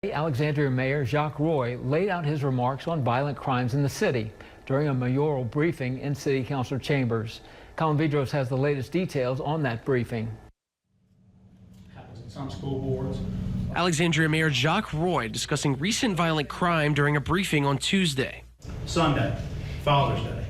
Alexandria Mayor Jacques Roy laid out his remarks on violent crimes in the city during a mayoral briefing in City Council chambers. Colin Vidros has the latest details on that briefing. Happens at some school boards. Alexandria Mayor Jacques Roy discussing recent violent crime during a briefing on Tuesday. Sunday, Father's Day,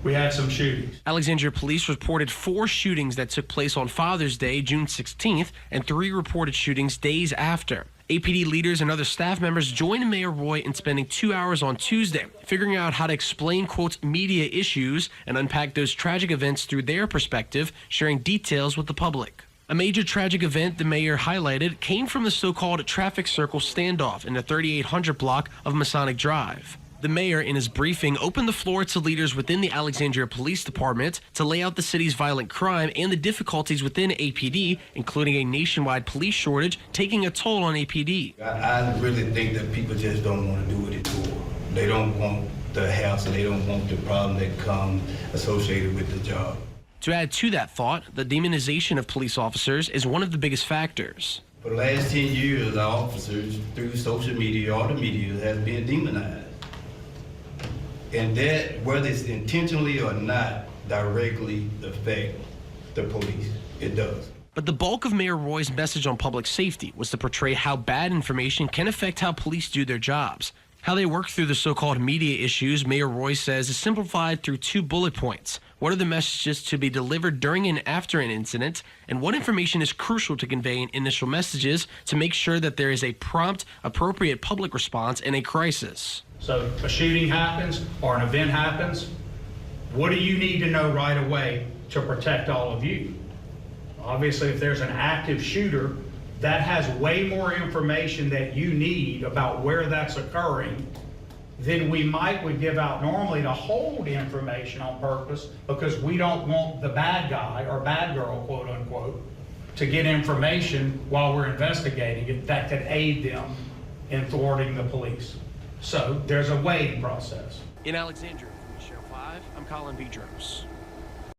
we had some shootings. Alexandria police reported 4 shootings that took place on Father's Day, June 16th, and 3 reported shootings days after. APD leaders and other staff members joined Mayor Roy in spending 2 hours on Tuesday, figuring out how to explain, quote, media issues and unpack those tragic events through their perspective, sharing details with the public. A major tragic event the mayor highlighted came from the so-called traffic circle standoff in the 3800 block of Masonic Drive. The mayor, in his briefing, opened the floor to leaders within the Alexandria Police Department to lay out the city's violent crime and the difficulties within APD, including a nationwide police shortage taking a toll on APD. I really think that people just don't want to do it anymore. They don't want the hassle, they don't want the problem that comes associated with the job. To add to that thought, the demonization of police officers is one of the biggest factors. For the last 10 years, our officers, through social media or the media, have been demonized. And that, whether it's intentionally or not, directly affect the police. It does. But the bulk of Mayor Roy's message on public safety was to portray how bad information can affect how police do their jobs. How they work through the so-called media issues, Mayor Roy says, is simplified through 2 bullet points. What are the messages to be delivered during and after an incident, and what information is crucial to convey in initial messages to make sure that there is a prompt, appropriate public response in a crisis. So a shooting happens or an event happens. What do you need to know right away to protect all of you? Obviously, if there's an active shooter, that has way more information that you need about where that's occurring than we would give out normally to hold information on purpose, because we don't want the bad guy or bad girl, quote unquote, to get information while we're investigating it that could aid them in thwarting the police. So there's a waiting process. In Alexandria, from Channel 5, I'm Colin Vidros.